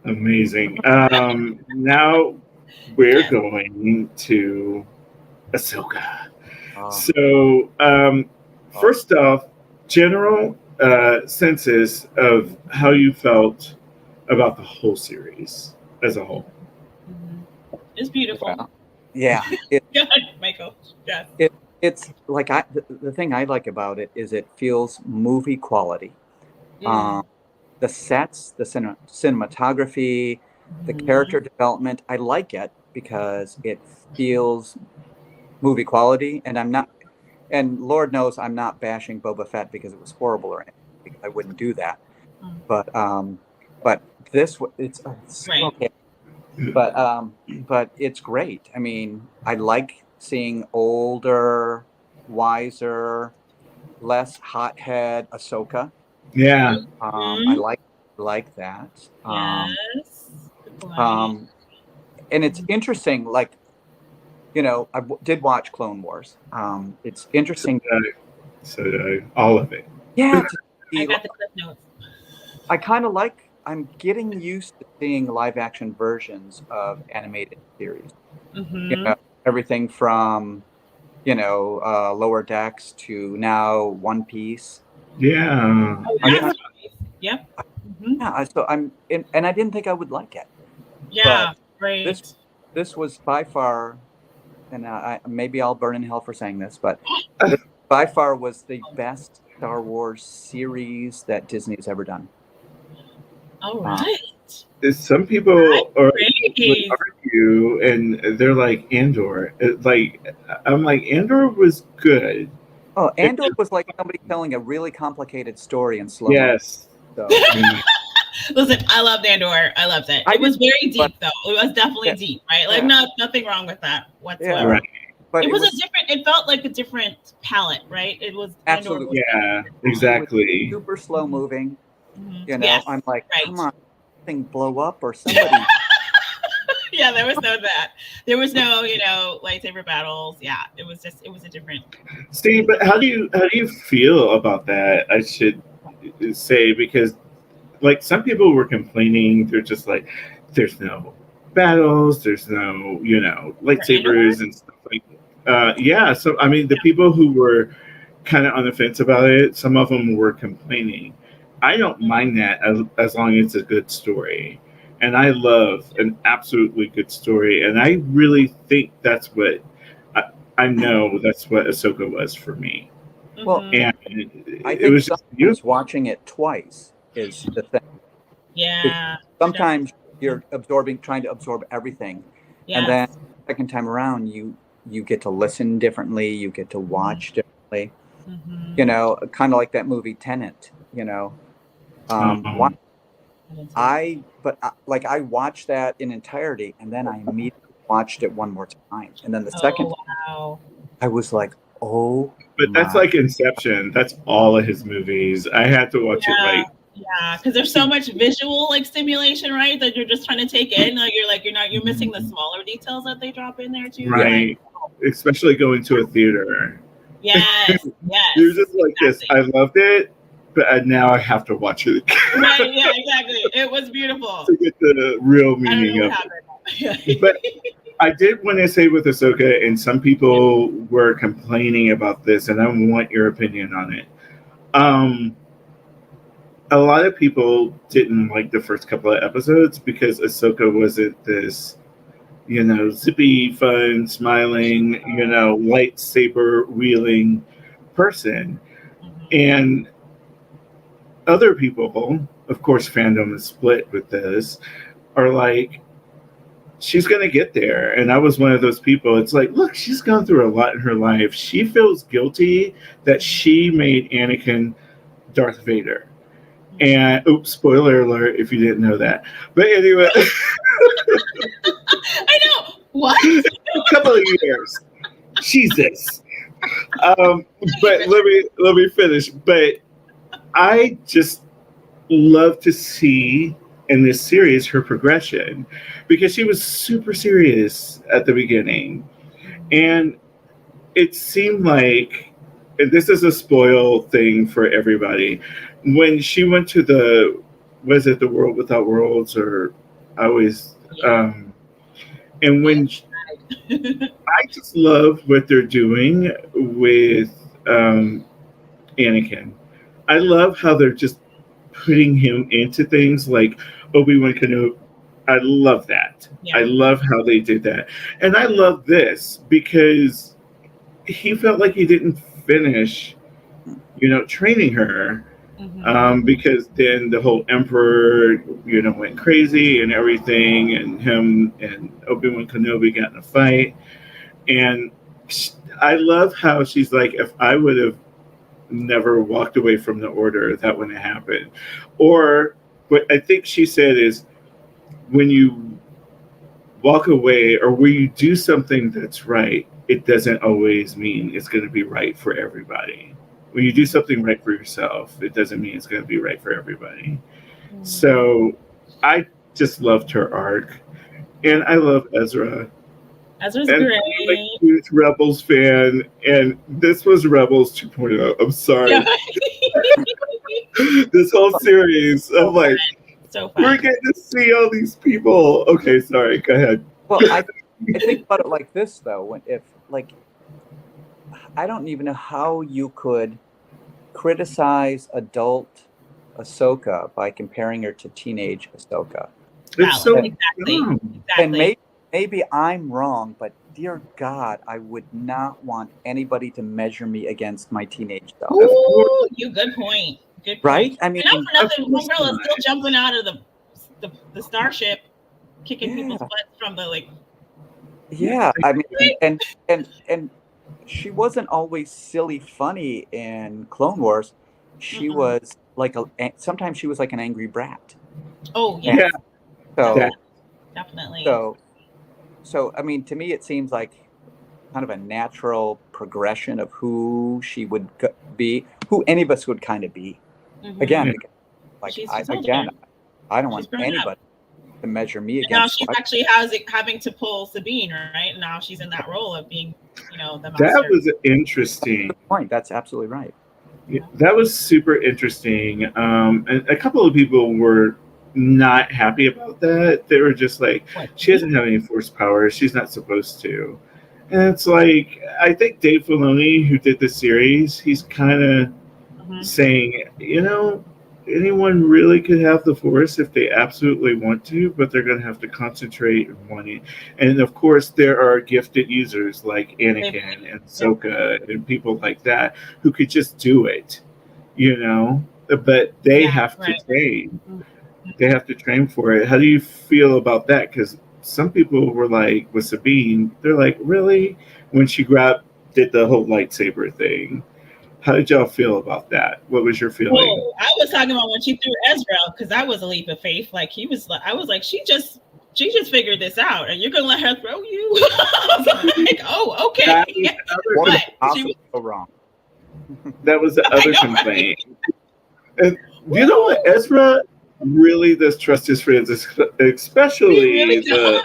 Amazing. Now we're going to Ahsoka. So, first off, general census of how you felt about the whole series as a whole. It's beautiful. Yeah. Good, Michael. Yes. It's like the thing I like about it is it feels movie quality. The sets, the cinematography, the character development, I like it because it feels movie quality. And Lord knows I'm not bashing Boba Fett because it was horrible or anything. I wouldn't do that. But this it's right. Okay. But it's great. I mean, I like seeing older, wiser, less hothead Ahsoka. Yeah. I like that. Yes. And it's interesting, like, I did watch Clone Wars. It's interesting. So did I. All of it. Yeah. I got the clip notes. I kind of like, I'm getting used to seeing live action versions of animated series. Everything from Lower Decks to now One Piece. Yeah. Oh, I, yeah. I, Yep. Mhm. yeah, so and I didn't think I would like it, Yeah. but Right. this was by far, and maybe I'll burn in hell for saying this, but this by far was the best Star Wars series that Disney has ever done. All Uh, right. Some people would Great. argue, and they're like Andor. I'm like Andor was good. oh, Andor was like somebody telling a really complicated story in slow mo. Yes. So Yeah. Listen, I loved Andor. I loved it. I It was did, very but deep, though. It was definitely yeah, deep, right? Like, yeah, nothing wrong with that yeah. whatsoever. Right. But It it was a was different. It felt like a different palette, right? It was Andor was. absolutely Yeah. it was Exactly. super slow moving. Yes. I'm like, Right. come on, thing blow up or somebody. Yeah, there was no that. There was no, lightsaber battles. Yeah, it was a different. See, but how do you feel about that? I should say, because like some people were complaining, they're just like, there's no battles, there's no For Andor? lightsabers and stuff like. Yeah, so I mean, the people who were kind of on the fence about it, some of them were complaining. I don't mind that as long as it's a good story, and I love an absolutely good story, and I really think that's what I know that's what Ahsoka was for me, Well, Mhm. and I it think was just beautiful. sometimes watching it twice is the thing. Yeah. Sometimes you're trying to absorb everything, and then Yes. second time around, you get to listen differently, you get to watch differently. Mhm. Kind of like that movie Tenet. Um, Like I watched that in entirety, and then I immediately watched it one more time, and then the second Oh wow. I was like, oh but that's my. like Inception. That's all of his movies. I had to watch it Yeah. like Yeah, because there's so much visual stimulation, right? That you're just trying to take in. You're missing the smaller details that they drop in there too. You're like, right, especially going to a theater. yes, You're yes, just like this. I exactly. loved it, but now I have to watch it Right, yeah, exactly. It was beautiful. to get the real I don't know meaning what of it. happened. But I did want to say with Ahsoka, and some people were complaining about this, and I want your opinion on it. Um, a lot of people didn't like the first couple of episodes because Ahsoka wasn't this, zippy, fun, smiling, lightsaber wielding person. Mhm. And other people, of course, fandom is split with this, are like, she's going to get there. And I was one of those people. It's like, look, she's gone through a lot in her life. She feels guilty that she made Anakin Darth Vader. And oops, spoiler alert if you didn't know that. But anyway, I know what. a couple of years. Jesus. But let me finish. But I just love to see in this series her progression, because she was super serious at the beginning, and it seemed like, and this is a spoil thing for everybody, when she went to was it the World Without Worlds, or I always Yeah. and when I just love what they're doing with Anakin. I love how they're just putting him into things like Obi-Wan Kenobi. I love that. Yeah. I love how they did that. And I love this because he felt like he didn't finish, training her. Because then the whole Emperor, went crazy and everything, and him and Obi-Wan Kenobi got in a fight. And I love how she's like, if I would have never walked away from the order, that wouldn't have happened. Or what I think she said is, when you walk away or when you do something that's right, it doesn't always mean it's going to be right for everybody. When you do something right for yourself, it doesn't mean it's going to be right for everybody. So I just loved her arc, and I love Ezra. Ezra's And great. I'm like a huge Rebels fan, and this was Rebels 2.0. I'm sorry. Yeah. This whole series, I'm like, So fun. we're getting to see all these people. Okay, sorry, go ahead. Well, I think about it like this though. If like I don't even know how you could criticize adult Ahsoka by comparing her to teenage Ahsoka. It's so Exactly. dumb. And maybe I'm wrong, but dear God, I would not want anybody to measure me against my teenage self. Ooh, good point. Good point. Right? I mean, and not for nothing, of course one girl is not. still jumping out of the starship, kicking people's butts from the like. Yeah, I mean, and she wasn't always silly funny in Clone Wars. She was like sometimes she was like an angry brat. Oh yes. Yeah. So definitely. So I mean, to me, it seems like kind of a natural progression of who she would be, who any of us would kind of be. Again, like I don't want anybody to measure me against. Now she's actually having to pull Sabine, right? Now she's in that role of being, the master. That was interesting. Good point. That's absolutely right. Yeah, that was super interesting. And a couple of people were not happy about that. They were just like, she doesn't have any force powers. She's not supposed to. And it's like, I think Dave Filoni, who did the series, he's kind of saying, anyone really could have the force if they absolutely want to, but they're going to have to concentrate on wanting. And of course, there are gifted users like Anakin and Ahsoka and people like that who could just do it, but they have to train. They have to train for it. How do you feel about that? Because some people were like, with Sabine, they're like, really? When she did the whole lightsaber thing. How did y'all feel about that? What was your feeling? Well, I was talking about when she threw Ezra, because that was a leap of faith. Like I was like, she just figured this out, and you're gonna let her throw you? I was like, oh, okay. What was so wrong? That was the other complaint. And you know what? Ezra really does trust his friends, especially the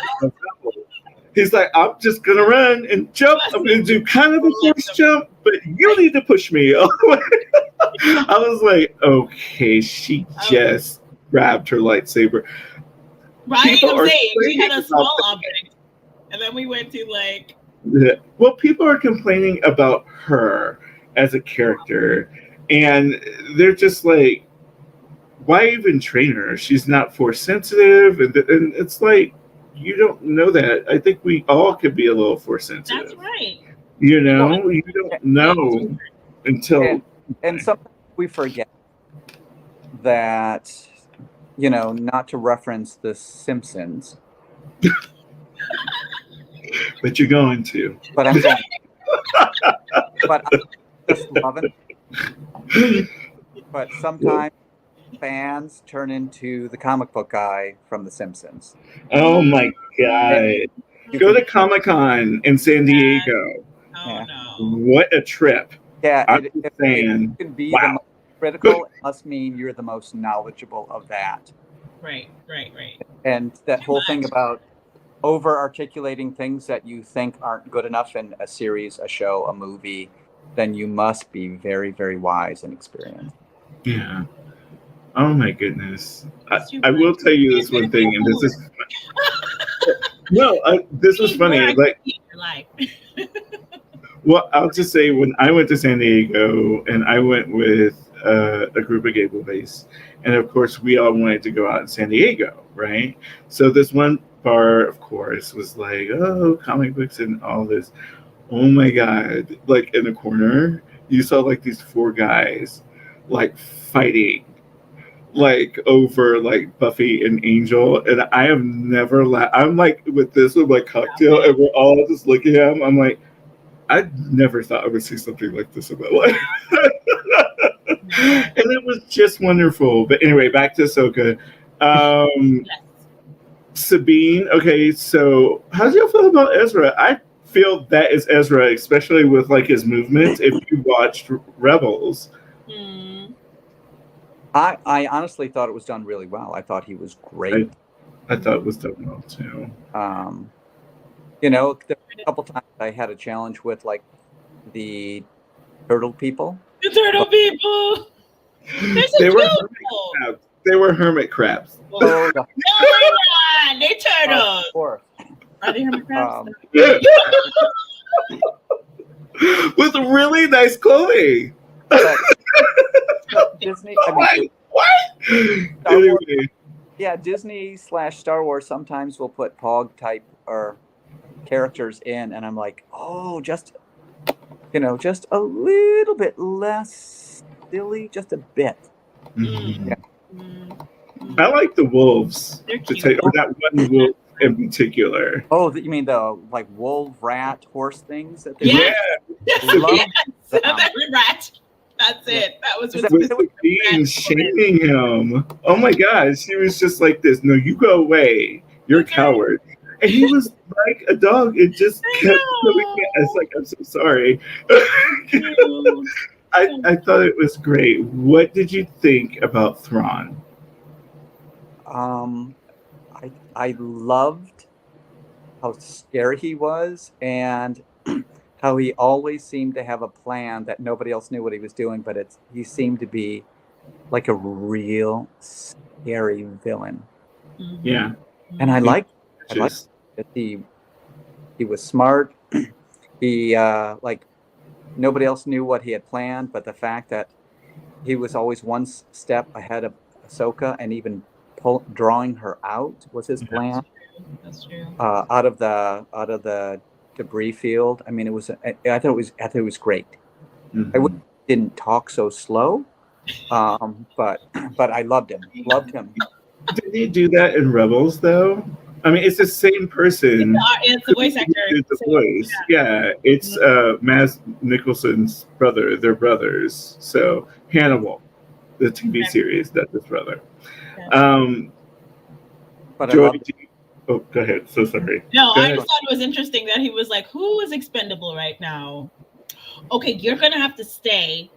he's like, I'm just gonna run and jump. I'm gonna do kind of a force jump, but you need to push me. I was like, okay, she just grabbed her lightsaber. Right? I'm saying she had a small object, and then we went to like. Well, people are complaining about her as a character, and they're just like, why even train her? She's not force sensitive, and it's like, you don't know that. I think we all could be a little force sensitive. That's right. You don't know until. And sometimes we forget that, not to reference The Simpsons. But you're going to. But I'm going. But I'm just loving it. But sometimes fans turn into the comic book guy from The Simpsons. Oh my God. Go to Comic-Con in San Diego. Oh no. What a trip. Yeah, if you can be the most critical, it must mean you're the most knowledgeable of that. Right. And that whole thing about over-articulating things that you think aren't good enough in a series, a show, a movie, then you must be very, very wise and experienced. Yeah. Oh my goodness. I will tell you this one thing, and this is this was funny. Like, well, I'll just say, when I went to San Diego, and I went with a group of gay boys, and of course we all wanted to go out in San Diego, right? So this one bar, of course, was like, oh, comic books and all this. Oh my God. Like, in the corner, you saw like these 4 guys like fighting like over like Buffy and Angel, and I have never I'm like with my cocktail, and we're all just looking at him. I'm like, I never thought I would see something like this in my life. And it was just wonderful. But anyway, back to Ahsoka. Sabine. Okay, so how do you feel about Ezra? I feel that is Ezra, especially with like his movements. If you watched Rebels. I honestly thought it was done really well. I thought he was great. I thought it was done well too. There were a couple times I had a challenge with like the turtle people. The turtle people. They were hermit crabs. Oh, no, they're not. They're turtles. Of course. Are they hermit crabs? with really nice clothing. But Disney, I mean, Like, what? Star Wars, Anyway, yeah, Disney/Star Wars sometimes will put Pog type or characters in, and I'm like, oh, just just a little bit less silly, just a bit. mhm. Yeah. I like the wolves. They're To cute. tell you, or that one wolf in particular. Oh, you mean the like wolf, rat, horse things that they Yeah. love Yes, them. every rat. That's Yeah. it. That was Is what that- With the being shaming him. Oh my God, she was just like this. No, you go away. You're a That's right. coward. And he was like a dog. It just I kept coming. know. I was like, I'm so sorry. Cute. I thought it was great. What did you think about Thrawn? I loved how scary he was and how he always seemed to have a plan that nobody else knew what he was doing, but he seemed to be like a real scary villain. Yeah. And I liked Just, that he was smart. He like nobody else knew what he had planned, but the fact that he was always one step ahead of Ahsoka and even drawing her out was his plan. That's true. Out of the debris field. I mean, I thought it was great. mhm. I didn't talk so slow, but I loved him. Loved him. Did he do that in Rebels though? I mean, it's the same person. It's the voice actor. Who did the voice. Yeah, it's Mads Mikkelsen's brother. They're brothers. So Hannibal, the TV series, that's his brother. But Joy, I loved it. oh, go ahead. So sorry. No, Go I ahead. just thought it was interesting that he was like, "Who is expendable right now? Okay, you're gonna have to stay."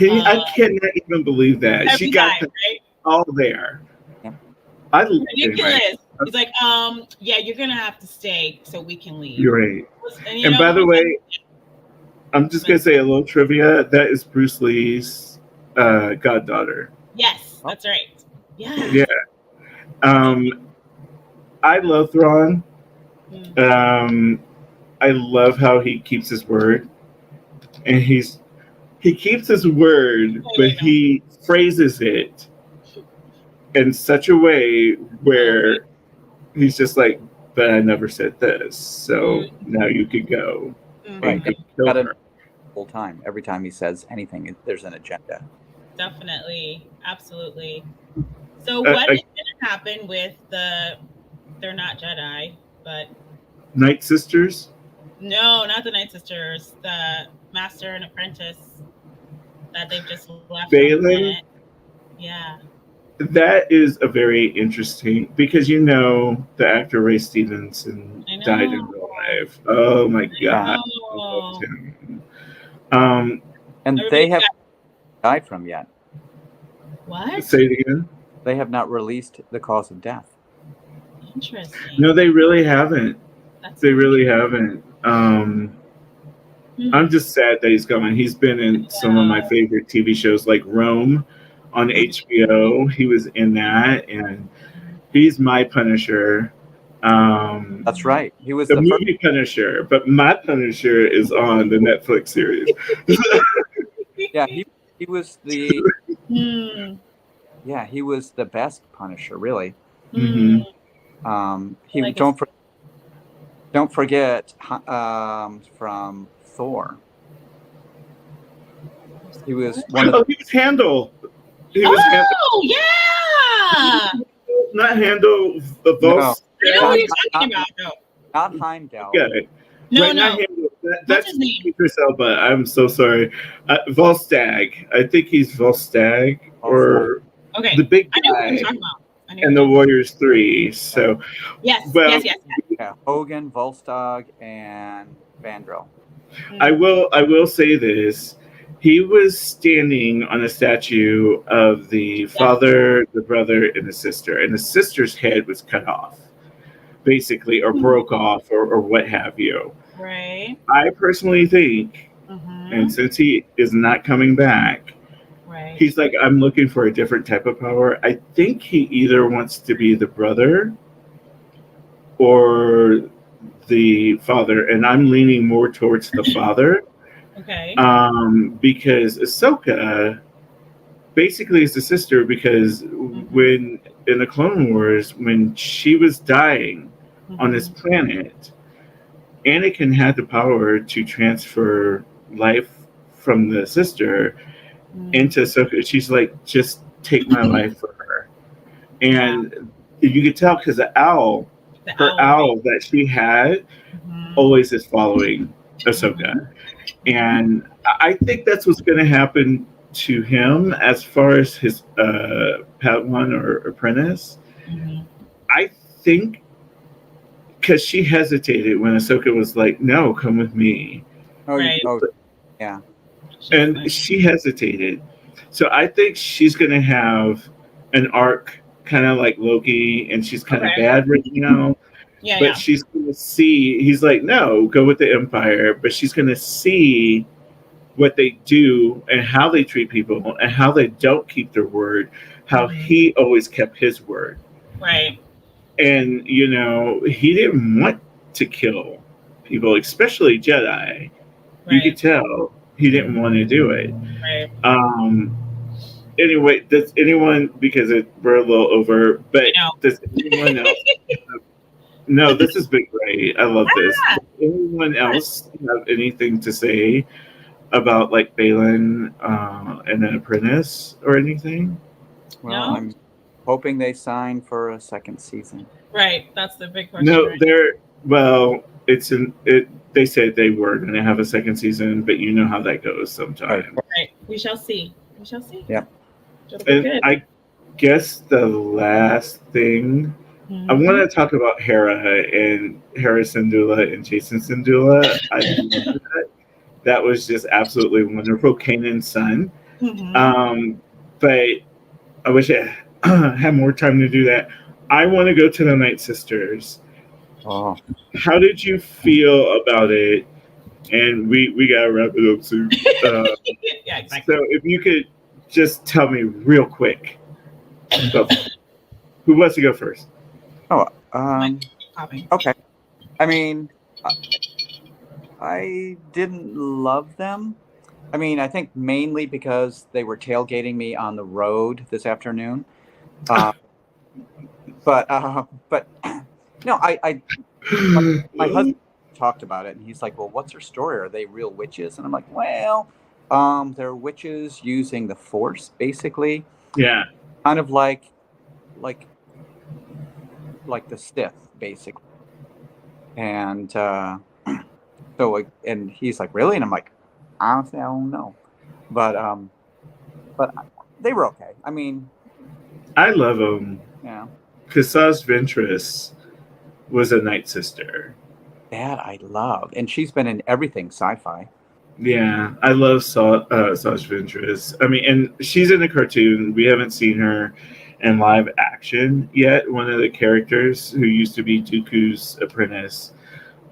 I cannot even believe that Every she got time, them right? all there. Yeah. Ridiculous. Anyway, He's like, yeah, you're gonna have to stay so we can leave. you're right. And, And by the way, I'm just gonna say a little trivia. That is Bruce Lee's goddaughter. yes, that's right. Yeah. Yeah. I love Thrawn. Mm. I love how he keeps his word, and he keeps his word, but he phrases it in such a way where he's just like, "But I never said this, so now you could go." Right. And kill Got it her. Whole time. Every time he says anything, there's an agenda. Definitely, absolutely. So what is going to happen with they're not Jedi, but Night Sisters. no, not the Night Sisters, the Master and Apprentice that they've just left. Balin? Yeah. That is a very interesting, because the actor Ray Stevenson died in real life. Oh my God. I loved him. And they haven't died from yet. What? Say it again. They have not released the cause of death. Interesting. No, they really haven't. They really haven't. I'm just sad that he's gone. He's been in some of my favorite TV shows like Rome on HBO. He was in that, and he's my Punisher. That's right. He was the movie Punisher, but my Punisher is on the Netflix series. Yeah, he was the he was the best Punisher, really. Mm-hmm. Don't forget from Thor. He was one of he was Handel. He was Handel. Yeah. Not Handel. The Volstagg. I know what you're talking about, though. Not Heimdall. Got it. No, right, no. not Handel. That's his name. Idris Elba. I'm so sorry. Volstagg. I think he's Volstagg or the big guy. I know what you're talking about. And the Warriors 3. So yes. Yeah, Hogan, Volstagg, and Vandrel. I will say this. He was standing on a statue of the father, the brother, and the sister. And the sister's head was cut off, basically, or broke off, or what have you. Right. I personally think, and since he is not coming back, he's like, I'm looking for a different type of power. I think he either wants to be the brother or the father. And I'm leaning more towards the father. Okay. Because Ahsoka basically is the sister because when in the Clone Wars, when she was dying on this planet, Anakin had the power to transfer life from the sister into Ahsoka. She's like, just take my life for her. And you could tell because her owl that she had always is following Ahsoka. And I think that's what's going to happen to him as far as his Padawan or apprentice. I think because she hesitated when Ahsoka was like, "No, come with me." Yeah. And she hesitated. So I think she's going to have an arc kind of like Loki, and she's kind of bad right now. But she's going to see, he's like, no, go with the Empire. But she's going to see what they do and how they treat people and how they don't keep their word, how he always kept his word. Right. And, you know, he didn't want to kill people, especially Jedi. Right. You could tell he didn't want to do it. Right. Anyway, does anyone, because we're a little over, but does anyone else? No, this has been great. I love this. Does anyone else have anything to say about like Balin and an apprentice or anything? Well, I'm hoping they sign for a second season. Right, that's the big question. No, they said they were going to have a second season, but you know how that goes sometimes. Right, we shall see. Yeah. And good. I guess the last thing I want to talk about Hera and Hera Syndulla and Jason Syndulla. I love that. That was just absolutely wonderful. Kanan's son. But I wish I had more time to do that. I want to go to the Night Sisters. Oh. How did you feel about it? And we gotta wrap it up soon. Yeah, exactly. So if you could just tell me real quick. Who wants to go first? Oh, okay. I mean, I didn't love them. I mean, I think mainly because they were tailgating me on the road this afternoon. But no, my husband talked about it, and he's like, "Well, what's her story? Are they real witches?" And I'm like, "Well, they're witches using the Force, basically. Yeah, kind of like the Sith, basically." And so, and he's like, "Really?" And I'm like, "Honestly, I don't know." But they were okay. I mean, I love them. Yeah. Cassaz Ventress was a Night Sister. That I love, and she's been in everything sci-fi. Yeah, I love Saj Ventress. I mean, and she's in a cartoon. We haven't seen her in live action yet. One of the characters who used to be Dooku's apprentice.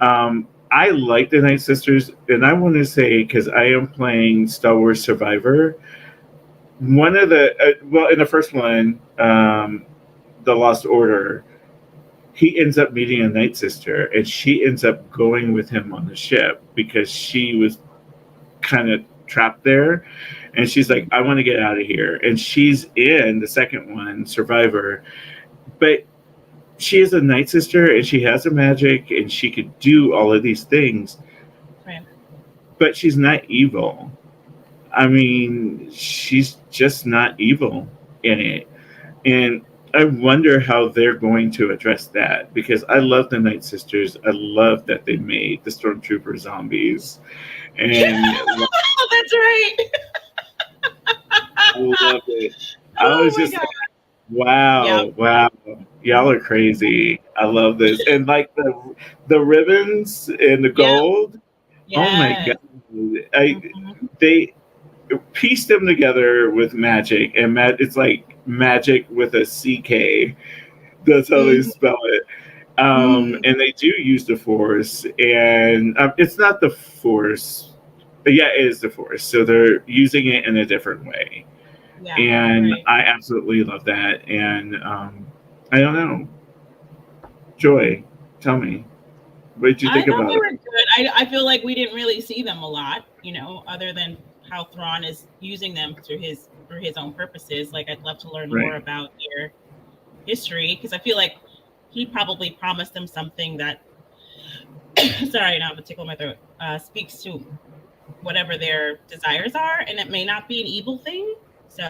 I like the Night Sisters, and I want to say, because I am playing Star Wars Survivor, one of the in the first one, The Lost Order, he ends up meeting a Night Sister, and she ends up going with him on the ship because she was kind of trapped there, and she's like, I want to get out of here. And she's in the second one, Survivor, but she is a Night Sister, and she has a magic, and she could do all of these things, but she's not evil. I mean, she's just not evil in it. And I wonder how they're going to address that, because I love the Night Sisters. I love that they made the Stormtrooper zombies. And that's right. I love it. I was just like, wow, y'all are crazy. I love this. And like the ribbons and the gold. Oh my God. They pieced them together with magic, and it's like magic with a CK. That's how they spell it. And they do use the Force, and it's not the Force, but yeah, it is the Force. So they're using it in a different way, and I absolutely love that. And I don't know, Joy, tell me, what did you think about they were good. I feel like we didn't really see them a lot. other than how Thrawn is using them for his own purposes. Like, I'd love to learn Right. more about their history, because I feel like he probably promised them something that sorry, now I'm tickle my throat. Speaks to whatever their desires are, and it may not be an evil thing. So,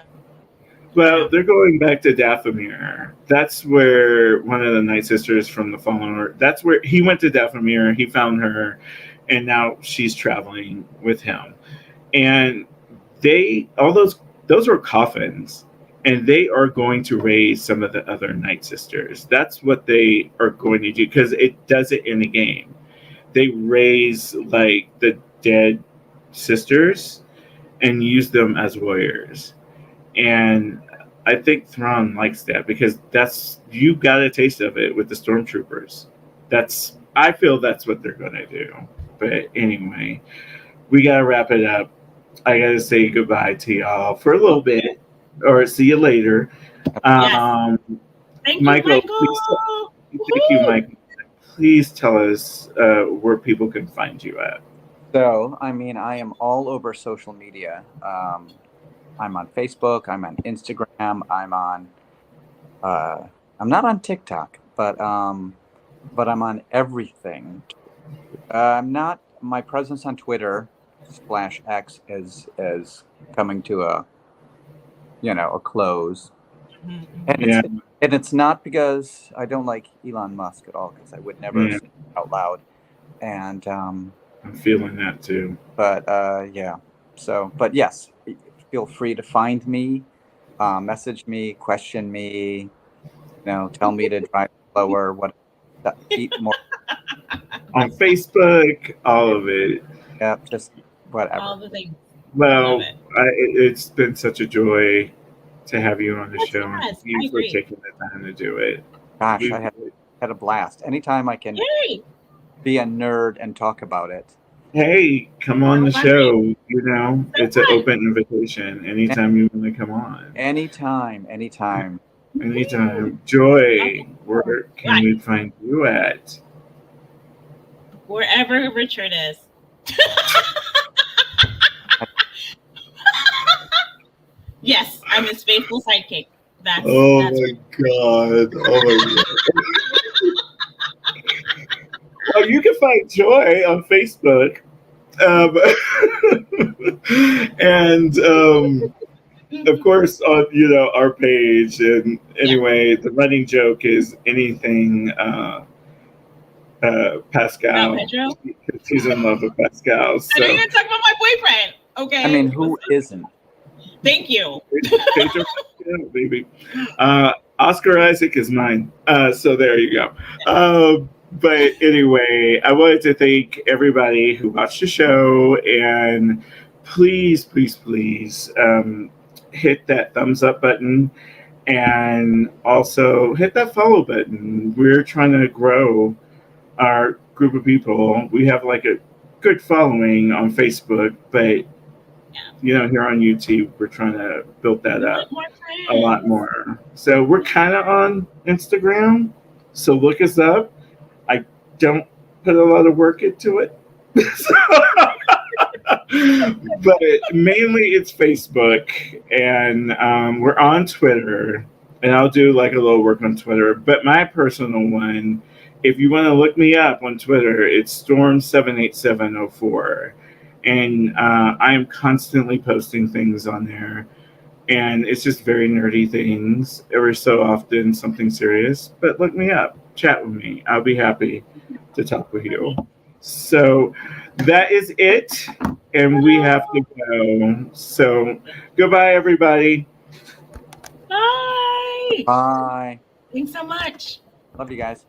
Well, they're going back to Dathomir. That's where one of the Night Sisters from the Fallen Order. That's where he went to Dathomir. He found her, and now she's traveling with him. And all those were coffins, and they are going to raise some of the other Night Sisters. That's what they are going to do, because it does it in the game. They raise like the dead sisters and use them as warriors. And I think Thrawn likes that, because you got a taste of it with the stormtroopers. I feel that's what they're gonna do. But anyway, we gotta wrap it up. I gotta say goodbye to y'all for a little bit, or see you later. yes. Thank Michael, you, Michael. thank you, Michael. Please tell us where people can find you at. So, I mean, I am all over social media. I'm on Facebook. I'm on Instagram. I'm not on TikTok, but I'm on everything. My presence on Twitter /X is coming to a close. And it's not because I don't like Elon Musk at all, because I would never say it out loud. And I'm feeling that too. But yeah. So, but yes, feel free to find me, message me, question me, tell me to drive slower, eat more. On Facebook, all of it. Yep, just whatever. All the things. Well, it's been such a joy to have you on the show. Yes, Thank you for taking the time to do it. Gosh, I had a blast. Anytime I can be a nerd and talk about it. Hey, come on the show. It's an open invitation. Anytime you want to come on. Anytime. Joy, where can we find you at? Wherever Richard is. Yes, I'm his faithful sidekick. That's my God. Well, you can find Joy on Facebook. And of course on our page. And anyway, the running joke is anything Pascal. She's in love with Pascal. So. I didn't even talk about my boyfriend. Okay. I mean, who isn't? Thank you. Pedro, baby. Oscar Isaac is mine. So there you go. But anyway, I wanted to thank everybody who watched the show, and please hit that thumbs up button, and also hit that follow button. We're trying to grow our group of people. We have like a good following on Facebook, but here on YouTube, we're trying to build that up a lot more. So we're kind of on Instagram, so look us up. I don't put a lot of work into it. But mainly it's Facebook, and we're on Twitter, and I'll do like a little work on Twitter. But my personal one, if you want to look me up on Twitter, it's Storm78704. And I am constantly posting things on there. And it's just very nerdy things. Every so often, something serious. But look me up. Chat with me. I'll be happy to talk with you. So that is it. And we have to go. So goodbye, everybody. Bye. Bye. Thanks so much. Love you guys.